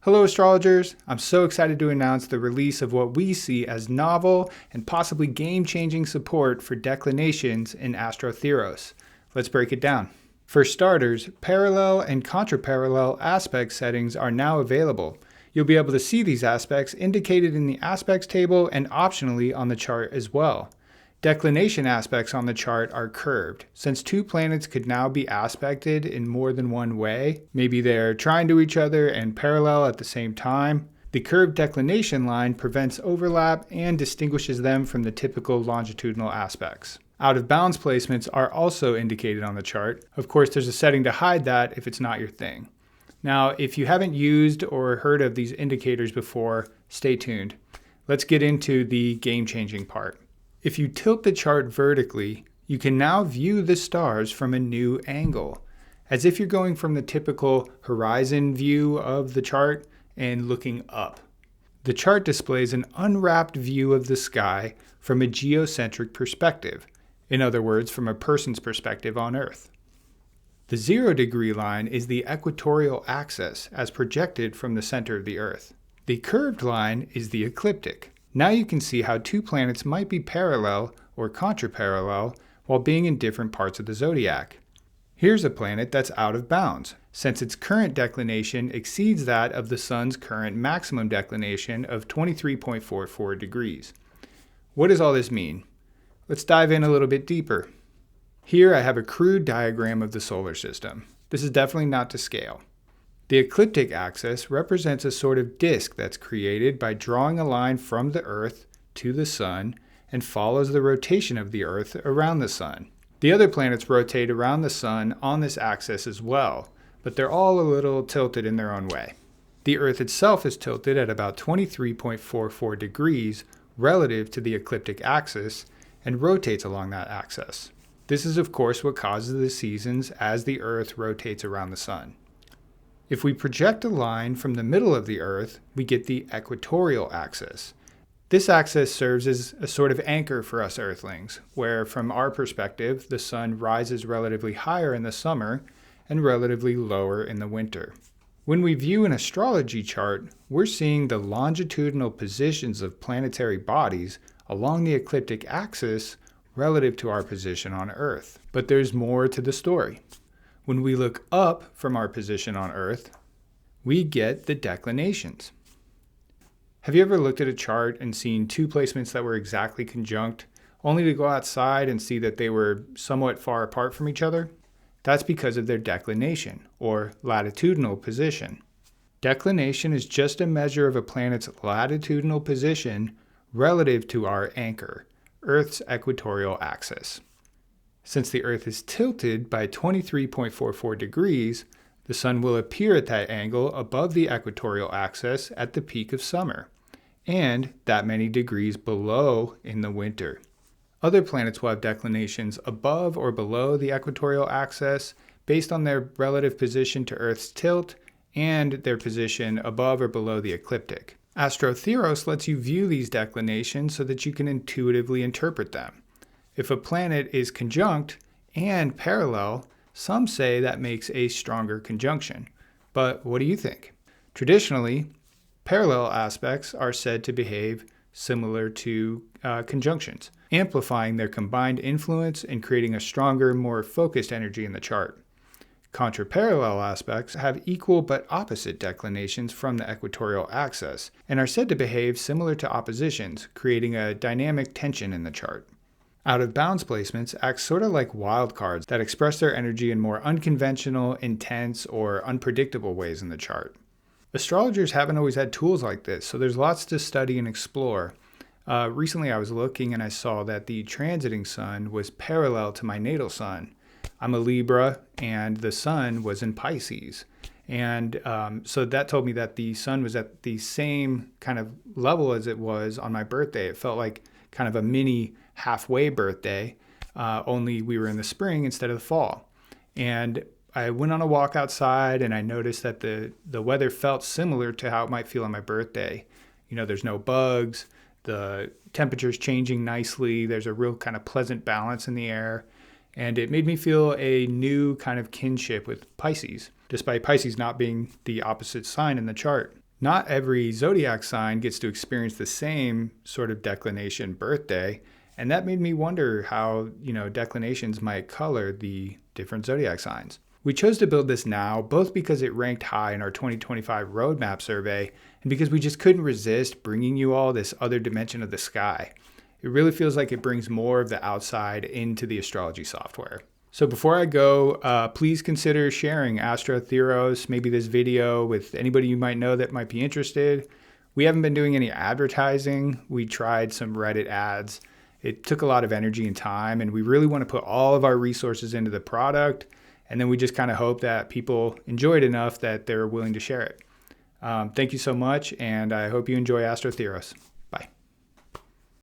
Hello astrologers, I'm so excited to announce the release of what we see as novel and possibly game-changing support for declinations in Astrotheoros. Let's break it down. For starters, parallel and contra-parallel aspect settings are now available. You'll be able to see these aspects indicated in the aspects table and optionally on the chart as well. Declination aspects on the chart are curved. Since two planets could now be aspected in more than one way, maybe they're trine to each other and parallel at the same time, the curved declination line prevents overlap and distinguishes them from the typical longitudinal aspects. Out of bounds placements are also indicated on the chart. Of course, there's a setting to hide that if it's not your thing. Now, if you haven't used or heard of these indicators before, stay tuned. Let's get into the game-changing part. If you tilt the chart vertically, you can now view the stars from a new angle, as if you're going from the typical horizon view of the chart and looking up. The chart displays an unwrapped view of the sky from a geocentric perspective, in other words, from a person's perspective on Earth. The 0-degree line is the equatorial axis as projected from the center of the Earth. The curved line is the ecliptic. Now you can see how two planets might be parallel or contra-parallel while being in different parts of the zodiac. Here's a planet that's out of bounds, since its current declination exceeds that of the Sun's current maximum declination of 23.44 degrees. What does all this mean? Let's dive in a little bit deeper. Here I have a crude diagram of the solar system. This is definitely not to scale. The ecliptic axis represents a sort of disk that's created by drawing a line from the Earth to the Sun and follows the rotation of the Earth around the Sun. The other planets rotate around the Sun on this axis as well, but they're all a little tilted in their own way. The Earth itself is tilted at about 23.44 degrees relative to the ecliptic axis and rotates along that axis. This is of course what causes the seasons as the Earth rotates around the Sun. If we project a line from the middle of the Earth, we get the equatorial axis. This axis serves as a sort of anchor for us Earthlings, where from our perspective, the Sun rises relatively higher in the summer and relatively lower in the winter. When we view an astrology chart, we're seeing the longitudinal positions of planetary bodies along the ecliptic axis relative to our position on Earth. But there's more to the story. When we look up from our position on Earth, we get the declinations. Have you ever looked at a chart and seen two placements that were exactly conjunct, only to go outside and see that they were somewhat far apart from each other? That's because of their declination, or latitudinal position. Declination is just a measure of a planet's latitudinal position relative to our anchor, Earth's equatorial axis. Since the Earth is tilted by 23.44 degrees, the Sun will appear at that angle above the equatorial axis at the peak of summer, and that many degrees below in the winter. Other planets will have declinations above or below the equatorial axis based on their relative position to Earth's tilt and their position above or below the ecliptic. Astrotheoros lets you view these declinations so that you can intuitively interpret them. If a planet is conjunct and parallel, some say that makes a stronger conjunction. But what do you think? Traditionally, parallel aspects are said to behave similar to conjunctions, amplifying their combined influence and creating a stronger, more focused energy in the chart. Contra-parallel aspects have equal but opposite declinations from the equatorial axis and are said to behave similar to oppositions, creating a dynamic tension in the chart. Out-of-bounds placements act sort of like wildcards that express their energy in more unconventional, intense, or unpredictable ways in the chart. Astrologers haven't always had tools like this, so there's lots to study and explore. Recently I was looking and I saw that the transiting sun was parallel to my natal sun. I'm a Libra and the sun was in Pisces. And so that told me that the sun was at the same kind of level as it was on my birthday. It felt like kind of a mini halfway birthday, only we were in the spring instead of the fall. And I went on a walk outside and I noticed that the weather felt similar to how it might feel on my birthday. You know, there's no bugs, the temperature's changing nicely, there's a real kind of pleasant balance in the air. And it made me feel a new kind of kinship with Pisces, despite Pisces not being the opposite sign in the chart. Not every zodiac sign gets to experience the same sort of declination birthday, and that made me wonder how, declinations might color the different zodiac signs. We chose to build this now, both because it ranked high in our 2025 roadmap survey and because we just couldn't resist bringing you all this other dimension of the sky. It really feels like it brings more of the outside into the astrology software. So before I go, please consider sharing Astrotheoros, maybe this video, with anybody you might know that might be interested. We haven't been doing any advertising. We tried some Reddit ads. It took a lot of energy and time, and we really want to put all of our resources into the product. And then we just kind of hope that people enjoy it enough that they're willing to share it. Thank you so much, and I hope you enjoy Astrotheoros.